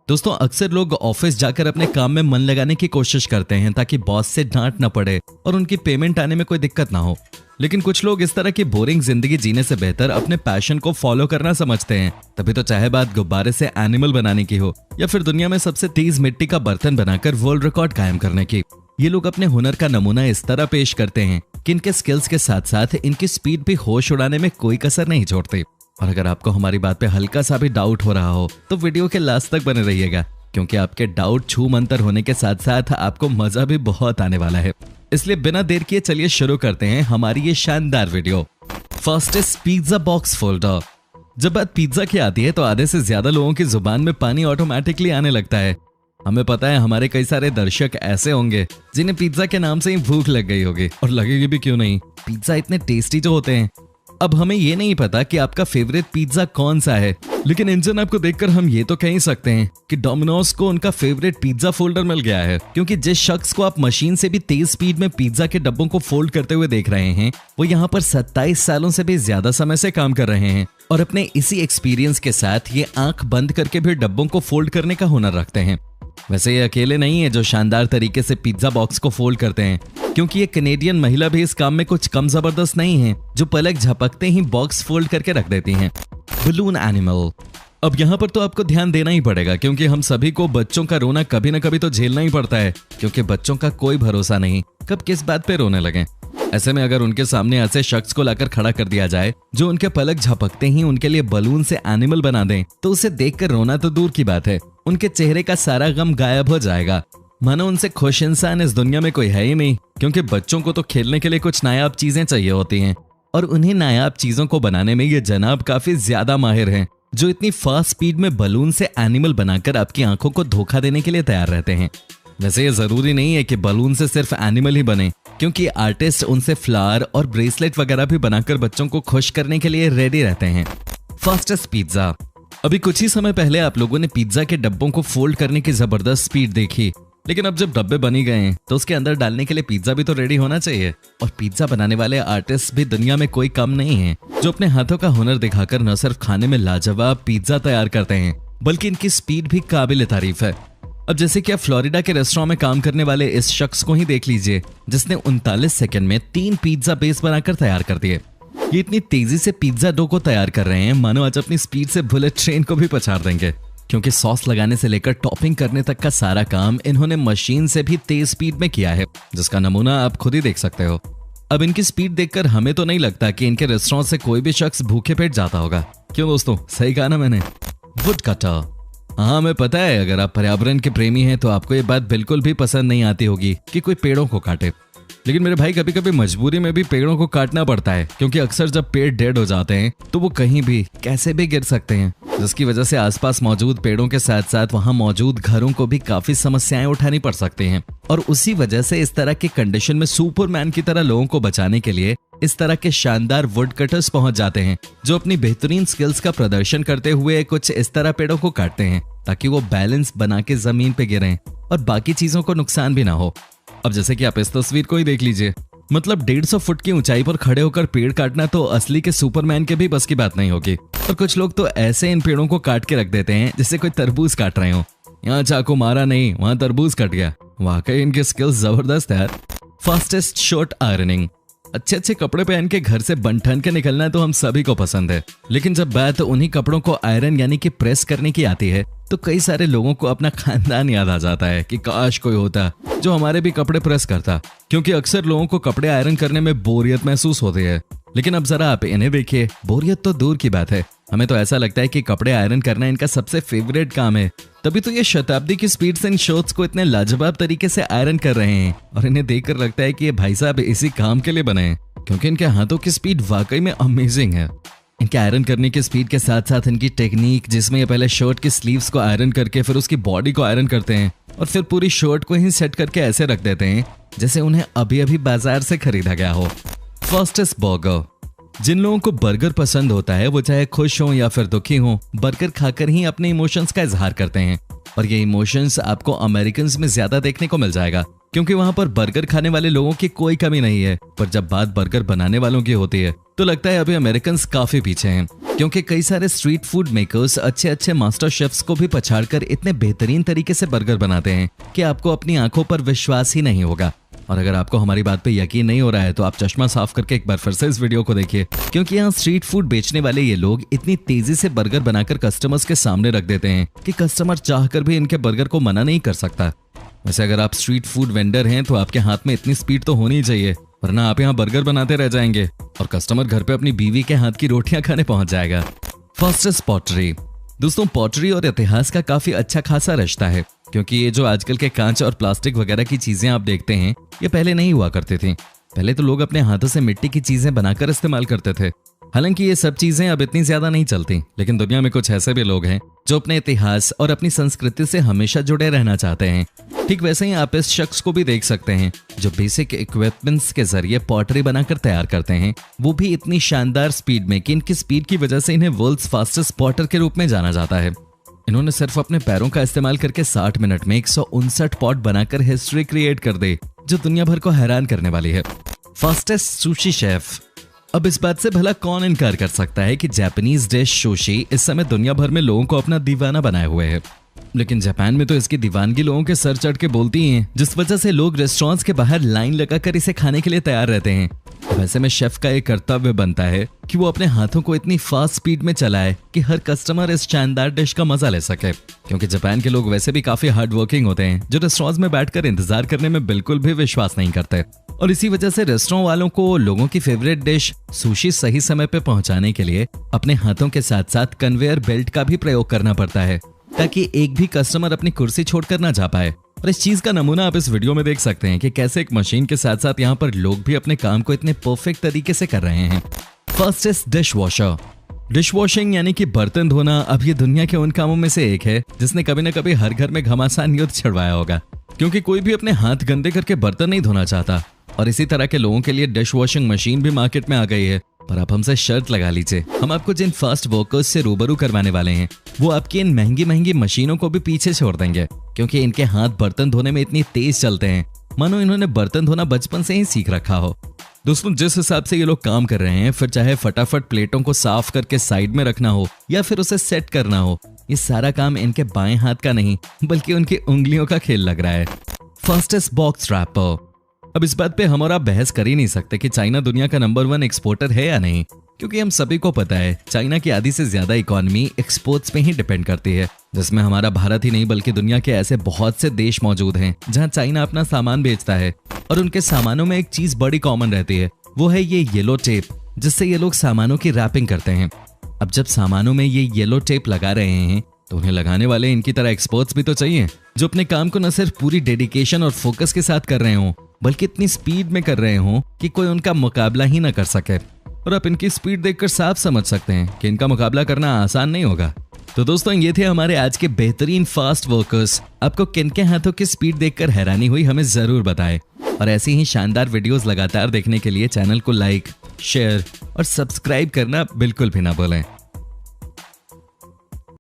दोस्तों अक्सर लोग ऑफिस जाकर अपने काम में मन लगाने की कोशिश करते हैं ताकि बॉस से डांट न पड़े और उनकी पेमेंट आने में कोई दिक्कत ना हो। लेकिन कुछ लोग इस तरह की बोरिंग जिंदगी जीने से बेहतर अपने पैशन को फॉलो करना समझते हैं। तभी तो चाहे बात गुब्बारे से एनिमल बनाने की हो या फिर दुनिया में सबसे तेज मिट्टी का बर्तन बनाकर वर्ल्ड रिकॉर्ड कायम करने की, ये लोग अपने हुनर का नमूना इस तरह पेश करते हैं कि इनके स्किल्स के साथ साथ इनकी स्पीड भी होश उड़ाने में कोई कसर नहीं छोड़ती। और अगर आपको हमारी बात पे हल्का सा भी डाउट हो रहा हो तो वीडियो के लास्ट तक बने रहिएगा, क्योंकि आपके डाउट छू मंतर होने के साथ साथ आपको मजा भी बहुत आने वाला है। इसलिए बिना देर किए चलिए शुरू करते हैं हमारी ये शानदार video. Fastest pizza box folder. जब बात पिज्जा की आती है तो आधे से ज्यादा लोगों की जुबान में पानी ऑटोमेटिकली आने लगता है। हमें पता है हमारे कई सारे दर्शक ऐसे होंगे जिन्हें पिज्जा के नाम से ही भूख लग गई होगी, और लगेगी भी क्यों नहीं, पिज्जा इतने टेस्टी जो होते हैं। अब हमें ये नहीं पता कि आपका फेवरेट पिज्जा कौन सा है, लेकिन इंजन आपको देखकर हम ये तो कह ही सकते हैं कि डोमिनोज को उनका फेवरेट पिज्जा फोल्डर मिल गया है। क्योंकि जिस शख्स को आप मशीन से भी तेज स्पीड में पिज्जा के डब्बों को फोल्ड करते हुए देख रहे हैं, वो यहाँ पर 27 सालों से भी ज्यादा समय से काम कर रहे हैं और अपने इसी एक्सपीरियंस के साथ ये आंख बंद करके भी डब्बों को फोल्ड करने का हुनर रखते हैं। वैसे ये अकेले नहीं है जो शानदार तरीके से पिज्जा बॉक्स को फोल्ड करते हैं, क्योंकि ये कनेडियन महिला भी इस काम में कुछ कम जबरदस्त नहीं है, जो पलक झपकते ही बॉक्स फोल्ड करके रख देती हैं। Balloon animal. अब यहाँ पर तो आपको ध्यान देना ही पड़ेगा, क्योंकि हम सभी को बच्चों का रोना कभी न कभी तो झेलना ही पड़ता है, क्योंकि बच्चों का कोई भरोसा नहीं कब किस बात पे रोने लगे। ऐसे में अगर उनके सामने ऐसे शख्स को लाकर खड़ा कर दिया जाए जो उनके पलक झपकते ही उनके लिए बलून से एनिमल बना दें, तो उसे देखकर रोना तो दूर की बात है, उनके चेहरे का सारा गम गायब हो जाएगा। मानो उनसे खुश इंसान इस दुनिया में कोई है ही नहीं, क्योंकि बच्चों को तो खेलने के लिए कुछ नायाब चीजें चाहिए होती हैं, और उन्हीं नायाब चीजों को बनाने में ये जनाब काफी ज्यादा माहिर हैं, जो इतनी फास्ट स्पीड में बलून से एनिमल बनाकर आपकी आंखों को धोखा देने के लिए तैयार रहते हैं। वैसे ये जरूरी नहीं है कि बलून से सिर्फ एनिमल ही बने, क्योंकि आर्टिस्ट उनसे फ्लावर और ब्रेसलेट वगैरह भी बनाकर बच्चों को खुश करने के लिए रेडी रहते हैं। Fastest pizza. अभी कुछ ही समय पहले आप लोगों ने पिज्जा के डब्बों को फोल्ड करने की जबरदस्त स्पीड देखी, लेकिन अब जब डब्बे बनी गए हैं तो उसके अंदर डालने के लिए पिज्जा भी तो रेडी होना चाहिए। और पिज्जा बनाने वाले आर्टिस्ट भी दुनिया में कोई कम नहीं है, जो अपने हाथों का हुनर दिखाकर न सिर्फ खाने में लाजवाब पिज्जा तैयार करते हैं, बल्कि इनकी स्पीड भी काबिल तारीफ है। अब जैसे कि आप फ्लोरिडा के रेस्टोरेंट में काम करने वाले इस शख्स को ही देख लीजिए, जिसने 39 सेकंड में 3 पिज्जा बेस बनाकर तैयार कर दिए। ये इतनी तेजी से पिज्जा डो को तैयार कर रहे हैं मानो आज अपनी स्पीड से बुलेट ट्रेन को भी पछाड़ देंगे, क्योंकि सॉस लगाने से लेकर टॉपिंग करने तक का सारा काम इन्होंने मशीन से भी तेज स्पीड में किया है, जिसका नमूना आप खुद ही देख सकते हो। अब इनकी स्पीड देखकर हमें तो नहीं लगता कि इनके रेस्टोरेंट से कोई भी शख्स भूखे पेट जाता होगा। क्यों दोस्तों, सही कहा ना मैंने? Would cutter. हाँ, हमें पता है अगर आप पर्यावरण के प्रेमी हैं तो आपको ये बात बिल्कुल भी पसंद नहीं आती होगी कि कोई पेड़ों को काटे, लेकिन मेरे भाई कभी कभी मजबूरी में भी पेड़ों को काटना पड़ता है, क्योंकि अक्सर जब पेड़ डेड हो जाते हैं तो वो कहीं भी कैसे भी गिर सकते हैं, जिसकी वजह से आसपास मौजूद पेड़ों के साथ साथ वहां मौजूद घरों को भी काफी समस्याएं उठानी पड़ सकती हैं। और उसी वजह से इस तरह के कंडीशन में सुपरमैन की तरह लोगों को बचाने के लिए इस तरह के शानदार वुड कटर्स पहुंच जाते हैं, जो अपनी बेहतरीन स्किल्स का प्रदर्शन करते हुए कुछ इस तरह पेड़ों को काटते हैं ताकि वो बैलेंस बना के जमीन पे गिरें और बाकी चीजों को नुकसान भी ना हो। अब जैसे कि आप इस तस्वीर को ही देख लीजिए, मतलब 150 फुट की ऊंचाई पर खड़े होकर पेड़ काटना तो असली के सुपरमैन के भी बस की बात नहीं होगी। और कुछ लोग तो ऐसे इन पेड़ों को काट के रख देते हैं जैसे कोई तरबूज काट रहे हो। यहाँ चाकू मारा नहीं, वहां तरबूज कट गया। वाकई इनके स्किल्स जबरदस्त है। Fastest shirt ironing. अच्छे कपड़े पहन के घर से बन ठन के निकलना तो हम सभी को पसंद है, लेकिन जब बात उन्हीं कपड़ों को आयरन यानी कि प्रेस करने की आती है तो कई सारे लोगों को अपना खानदान याद आ जाता है कि काश कोई होता जो हमारे भी कपड़े प्रेस करता, क्योंकि अक्सर लोगों को कपड़े आयरन करने में बोरियत महसूस होती है। लेकिन अब जरा आप इन्हें देखिए, बोरियत तो दूर की बात है, हमें तो ऐसा लगता है कि कपड़े आयरन करना इनका सबसे फेवरेट काम है। तभी तो ये शताब्दी की स्पीड से इन शर्ट्स को इतने लाजवाब तरीके से आयरन कर रहे हैं, और इन्हें देखकर लगता है कि ये भाई साहब इसी काम के लिए बने हैं, क्योंकि इनके हाथों की स्पीड वाकई में अमेजिंग है। इनके आयरन करने की स्पीड के साथ साथ इनकी टेक्निक, जिसमें ये पहले शर्ट की स्लीव्स को आयरन करके फिर उसकी बॉडी को आयरन करते हैं और फिर पूरी शर्ट को ही सेट करके ऐसे रख देते हैं जैसे उन्हें अभी अभी बाजार से खरीदा गया हो। Fastest burger. जिन लोगों को बर्गर पसंद होता है वो चाहे खुश हो या फिर दुखी हो, बर्गर खाकर ही अपने इमोशंस का इजहार करते हैं, और ये इमोशंस आपको अमेरिकन्स में ज्यादा देखने को मिल जाएगा। क्योंकि वहां पर बर्गर खाने वाले लोगों की कोई कमी नहीं है। पर जब बात बर्गर बनाने वालों की होती है तो लगता है अभी अमेरिकन्स काफी पीछे हैं, क्योंकि कई सारे स्ट्रीट फूड मेकर्स अच्छे अच्छे मास्टर शेफ्स को भी पछाड़कर इतने बेहतरीन तरीके से बर्गर बनाते हैं कि आपको अपनी आंखों पर विश्वास ही नहीं होगा। और अगर आपको हमारी बात पे यकीन नहीं हो रहा है तो आप चश्मा साफ करके एक बार फिर से इस वीडियो को देखिए, क्योंकि यहाँ स्ट्रीट फूड बेचने वाले ये लोग इतनी तेजी से बर्गर बनाकर कस्टमर्स के सामने रख देते हैं कि कस्टमर चाहकर भी इनके बर्गर को मना नहीं कर सकता। वैसे अगर आप स्ट्रीट फूड वेंडर हैं तो आपके हाथ में इतनी स्पीड तो होनी चाहिए, वरना आप यहाँ बर्गर बनाते रह जाएंगे और कस्टमर घर पे अपनी बीवी के हाथ की रोटियां खाने पहुंच जाएगा। Fastest pottery. दोस्तों, पॉटरी और इतिहास का काफी अच्छा खासा रिश्ता है, क्योंकि ये जो आजकल के कांच और प्लास्टिक वगैरह की चीजें आप देखते हैं ये पहले नहीं हुआ करती थी। पहले तो लोग अपने हाथों से मिट्टी की चीजें बनाकर इस्तेमाल करते थे। हालांकि ये सब चीजें अब इतनी ज्यादा नहीं चलती, लेकिन दुनिया में कुछ ऐसे भी लोग हैं जो अपने इतिहास और अपनी संस्कृति से हमेशा जुड़े रहना चाहते हैं। ठीक वैसे ही आप इस शख्स को भी देख सकते हैं जो बेसिक इक्विपमेंट्स के जरिए पॉटरी बनाकर तैयार करते हैं, वो भी इतनी शानदार स्पीड में कि इनकी स्पीड की वजह से इन्हें वर्ल्ड्स फास्टेस्ट पॉटर के रूप में जाना जाता है। इन्होंने सिर्फ अपने पैरों का इस्तेमाल करके 60 मिनट में 159 पॉट बनाकर हिस्ट्री क्रिएट कर दी, जो दुनिया भर को हैरान करने वाली है। Fastest sushi chef. अब इस बात से भला कौन इनकार कर सकता है कि जापानीज डिश सुशी इस समय दुनिया भर में लोगों को अपना दीवाना बनाए हुए है। लेकिन जापान में तो इसकी दीवानगी लोगों के सर चढ़ के बोलती है, जिस वजह से लोग रेस्टोरेंट्स के बाहर लाइन लगाकर इसे खाने के लिए तैयार रहते हैं। वैसे में शेफ का एक कर्तव्य बनता है कि वो अपने हाथों को इतनी फास्ट स्पीड में चलाए कि हर कस्टमर इस शानदार डिश का मजा ले सके, क्योंकि जापान के लोग वैसे भी काफी हार्ड वर्किंग होते हैं, जो रेस्टोरेंट्स में बैठकर इंतजार करने में बिल्कुल भी विश्वास नहीं करते। और इसी वजह से रेस्टोरेंट वालों को लोगों की फेवरेट डिश सुशी सही समय पे पहुंचाने के लिए अपने हाथों के साथ साथ कन्वेयर बेल्ट का भी प्रयोग करना पड़ता है, ताकि एक भी कस्टमर अपनी कुर्सी छोड़कर ना जा पाए। और इस चीज का नमूना आप इस वीडियो में देख सकते हैं कि कैसे एक मशीन के साथ साथ यहाँ पर लोग भी अपने काम को इतने परफेक्ट तरीके से कर रहे हैं। Fastest dish washer. Dish washing यानी कि बर्तन धोना अब ये दुनिया के उन कामों में से एक है जिसने कभी न कभी हर घर में घमासान युद्ध छड़वाया होगा, क्योंकि कोई भी अपने हाथ गंदे करके बर्तन नहीं धोना चाहता। और इसी तरह के लोगों के लिए डिश वॉशिंग मशीन भी मार्केट में आ गई है। पर आप हमसे शर्त लगा लीजिए, हम आपको जिन फास्ट वर्कर्स से रूबरू करवाने वाले हैं वो आपकी इन महंगी महंगी मशीनों को भी पीछे छोड़ देंगे, क्योंकि इनके हाथ बर्तन धोने में इतनी तेज चलते हैं मानो इन्होंने बर्तन धोना बचपन से ही सीख रखा हो। दोस्तों, जिस हिसाब से ये लोग काम कर रहे हैं, फिर चाहे फटाफट प्लेटों को साफ करके साइड में रखना हो या फिर उसे सेट करना हो, ये सारा काम इनके बाएं हाथ का नहीं बल्कि उनकी उंगलियों का खेल लग रहा है। Fastest box rapper. अब इस बात पे हम और आप बहस कर ही नहीं सकते कि चाइना दुनिया का नंबर 1 एक्सपोर्टर है या नहीं, क्योंकि हम सभी को पता है चाइना की आधी से ज्यादा इकोनॉमी एक्सपोर्ट्स पे ही डिपेंड करती है, जिसमें हमारा भारत ही नहीं बल्कि दुनिया के ऐसे बहुत से देश मौजूद हैं जहां चाइना अपना सामान बेचता है। और उनके सामानों में एक चीज बड़ी कॉमन रहती है, वो है ये येलो टेप, जिससे ये लोग सामानों की रैपिंग करते हैं। अब जब सामानों में ये येलो टेप लगा रहे हैं तो उन्हें लगाने वाले इनकी तरह एक्सपर्ट्स भी तो चाहिए, जो अपने काम को न सिर्फ पूरी डेडिकेशन और फोकस के साथ कर रहे हों बल्कि इतनी स्पीड में कर रहे हों कि कोई उनका मुकाबला ही ना कर सके। और आप इनकी स्पीड देखकर साफ समझ सकते हैं कि इनका मुकाबला करना आसान नहीं होगा। तो दोस्तों, ये थे हमारे आज के बेहतरीन फास्ट वर्कर्स। आपको किनके हाथों की स्पीड देखकर हैरानी हुई, हमें जरूर बताएं। और ऐसी ही शानदार वीडियोस लगातार देखने के लिए चैनल को लाइक, शेयर और सब्सक्राइब करना बिल्कुल भी ना भूलें।